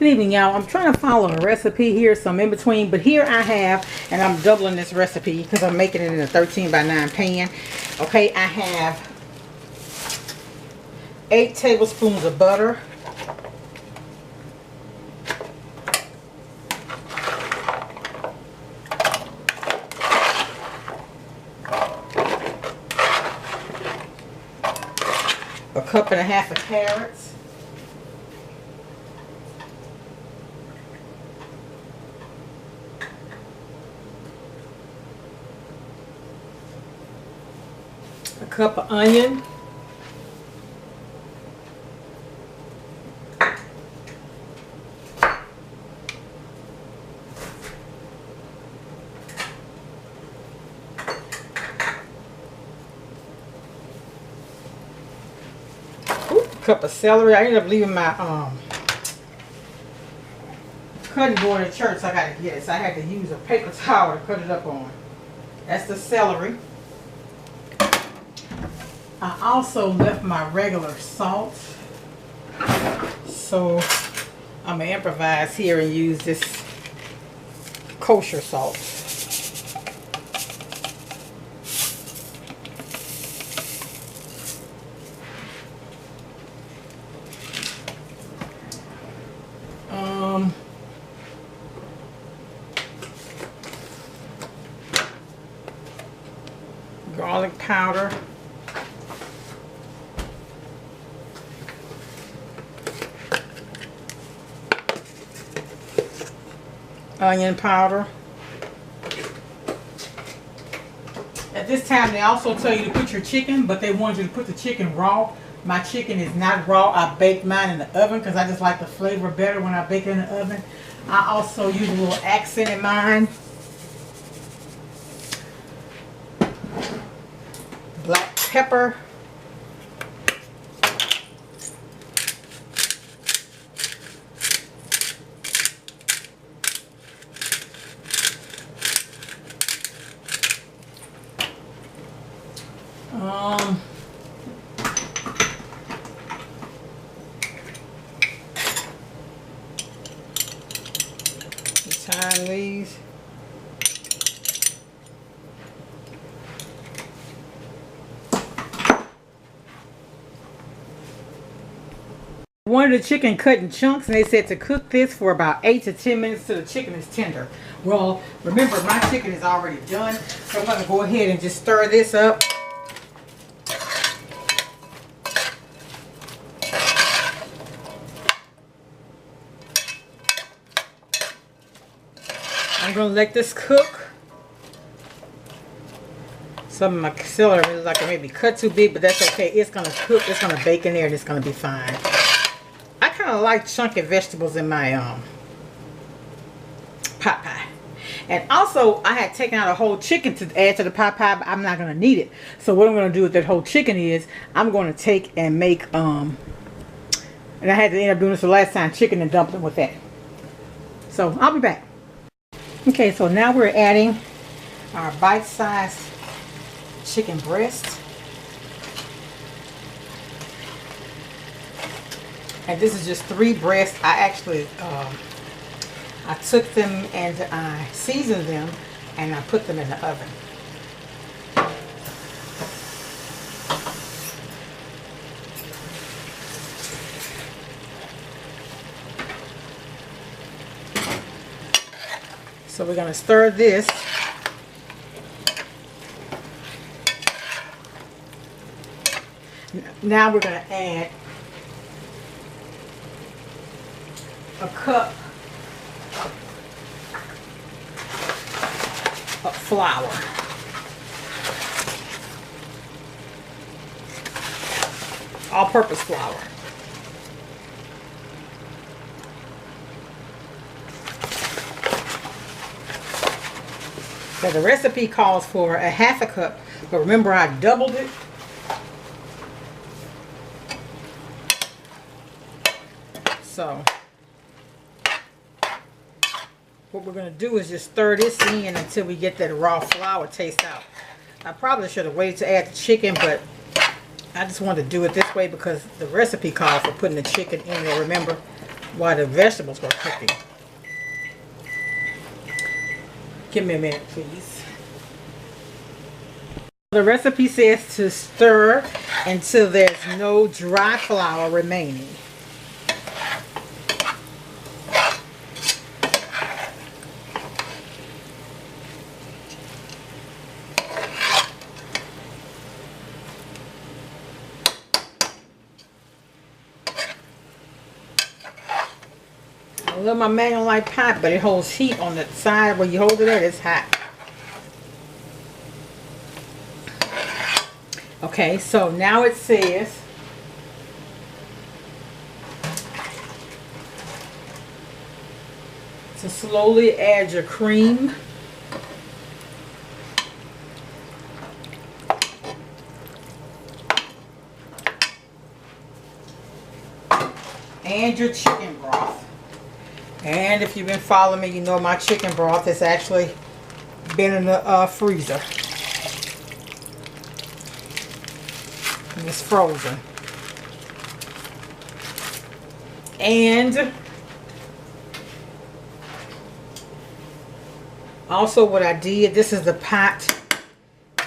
Good evening, y'all. I'm trying to follow a recipe here, so I'm in between, but here I have, and I'm doubling this recipe because I'm making it in a 13x9 pan. Okay, I have 8 tablespoons of butter, a cup and a half of carrots, a cup of onion, cup of celery. I ended up leaving my cutting board at church, so I got to get it. So I had to use a paper towel to cut it up on. That's the celery. I also left my regular salt, so I'm gonna improvise here and use this kosher salt. Garlic powder, onion powder. At this time they also tell you to put your chicken, but they want you to put the chicken raw. My chicken is not raw. I baked mine in the oven because I just like the flavor better when I bake it in the oven. I also use a little accent in mine. Black pepper, thyme leaves, wanted the chicken cut in chunks, and they said to cook this for about 8 to 10 minutes till the chicken is tender. Well, remember my chicken is already done, so I'm going to go ahead and just stir this up. I'm going to let this cook. Some of my celery is like it may be cut too big, but that's okay. It's going to cook. It's going to bake in there, and it's going to be fine. I kind of like chunky vegetables in my pot pie. And also, I had taken out a whole chicken to add to the pot pie, but I'm not going to need it. So what I'm going to do with that whole chicken is I'm going to take and make, and I had to end up doing this the last time, chicken and dumpling with that. So I'll be back. Okay, so now we're adding our bite-sized chicken breast. And this is just 3 breasts. I actually, I took them and I seasoned them and I put them in the oven. So we're going to stir this. Now we're going to add a cup of flour. All-purpose flour. So the recipe calls for a half a cup, but remember I doubled it. So what we're going to do is just stir this in until we get that raw flour taste out. I probably should have waited to add the chicken, but I just wanted to do it this way because the recipe calls for putting the chicken in there, remember? while the vegetables were cooking. Give me a minute, please. The recipe says to stir until there's no dry flour remaining. I love my manual light pot, but it holds heat on the side where you hold it at. It's hot. Okay, so now it says to slowly add your cream. And your chicken broth. And if you've been following me, you know my chicken broth has actually been in the freezer. And it's frozen. And also what I did, this is the pot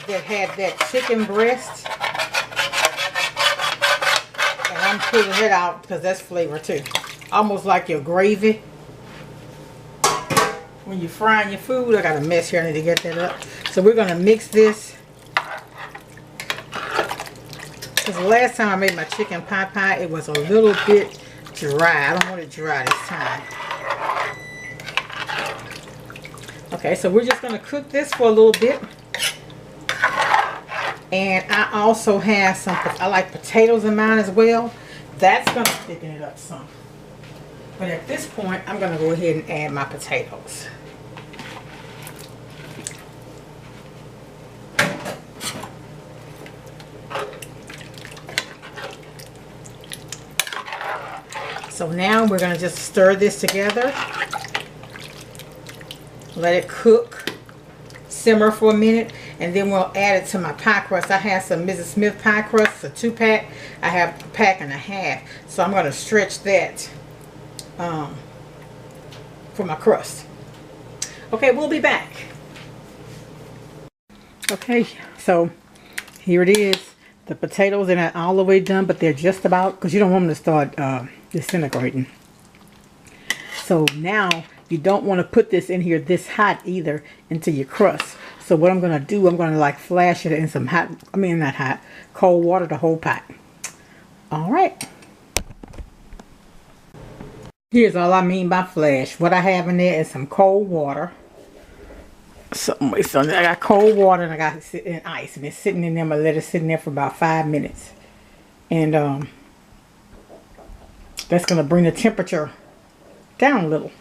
that had that chicken breast. And I'm pulling it out because that's flavor too. Almost like your gravy. When you're frying your food, I got a mess here. I need to get that up. So we're going to mix this. Because the last time I made my chicken pot pie, it was a little bit dry. I don't want it dry this time. Okay, so we're just going to cook this for a little bit. And I also have some, I like potatoes in mine as well. That's going to thicken it up some. But at this point, I'm going to go ahead and add my potatoes. So now we're going to just stir this together. Let it cook, simmer for a minute, and then we'll add it to my pie crust. I have some Mrs. Smith pie crust, a 2-pack. I have a pack and a half. So I'm going to stretch that for my crust. Okay, we'll be back. Okay, so here it is. The potatoes are not all the way done, but they're just about, because you don't want them to start disintegrating. So now you don't want to put this in here this hot either into your crust. So what I'm going to do, I'm going to like flash it in some hot, I mean not hot, cold water, the whole pot. All right. Here's all I mean by flash. What I have in there is some cold water. So I got cold water and I got it in ice, and it's sitting in there. I'm gonna let it sit in there for about 5 minutes, and that's gonna bring the temperature down a little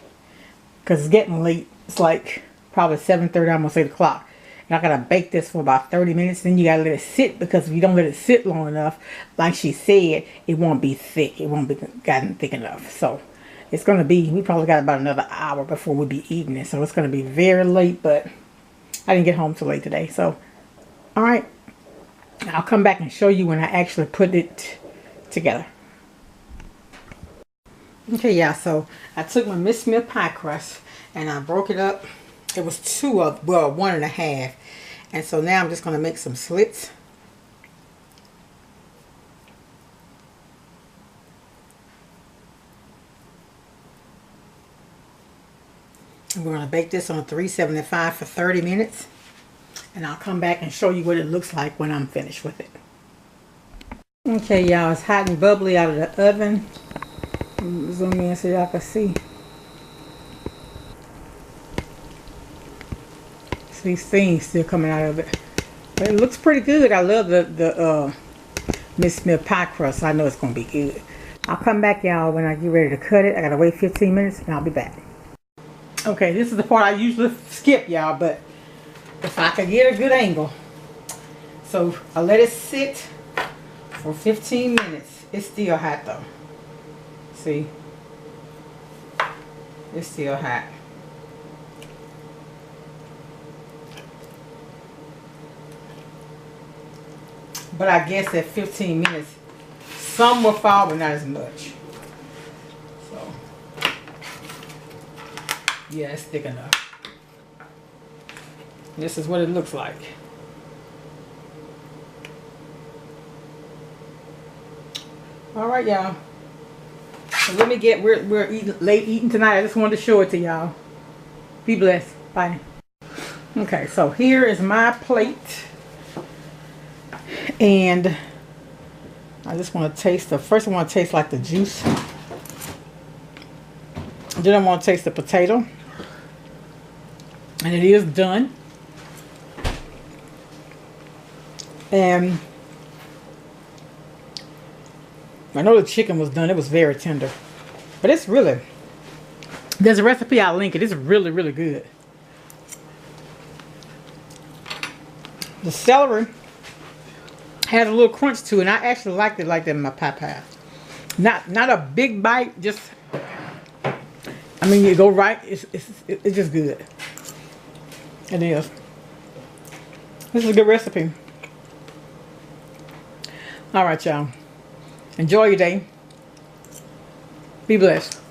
because it's getting late. It's like probably 7:30, almost 8 o'clock, and I gotta bake this for about 30 minutes. Then you gotta let it sit, because if you don't let it sit long enough, like she said, it won't be thick. It won't be gotten thick enough. So it's gonna be, we probably got about another hour before we'll be eating it. So it's gonna be very late, but I didn't get home till late today. So, all right, I'll come back and show you when I actually put it together. Okay, yeah, so I took my Miss Smith pie crust and I broke it up. It was 1.5. And so now I'm just gonna make some slits. We're going to bake this on 375 for 30 minutes. And I'll come back and show you what it looks like when I'm finished with it. Okay, y'all, it's hot and bubbly out of the oven. Zoom in so y'all can see. See steam still coming out of it. But it looks pretty good. I love the Miss Smith pie crust. So I know it's going to be good. I'll come back, y'all, when I get ready to cut it. I got to wait 15 minutes and I'll be back. Okay, this is the part I usually skip, y'all, but if I could get a good angle. So I let it sit for 15 minutes. It's still hot though. See? It's still hot. But I guess at 15 minutes, some will fall, but not as much. So Yeah, it's thick enough. This is what it looks like. All right, y'all. So let me get, we're late eating tonight. I just wanted to show it to y'all. Be blessed. Bye. Okay, so here is my plate. And I just want to taste the, first I want to taste like the juice. Then I want to taste the potato. And it is done. And I know the chicken was done. It was very tender. But it's really, there's a recipe, I'll link it. It's really, really good. The celery has a little crunch to it, and I actually liked it like that in my pie pie. Not a big bite, just, I mean, you go right, it's just good. It is. This is a good recipe. All right, y'all. Enjoy your day. Be blessed.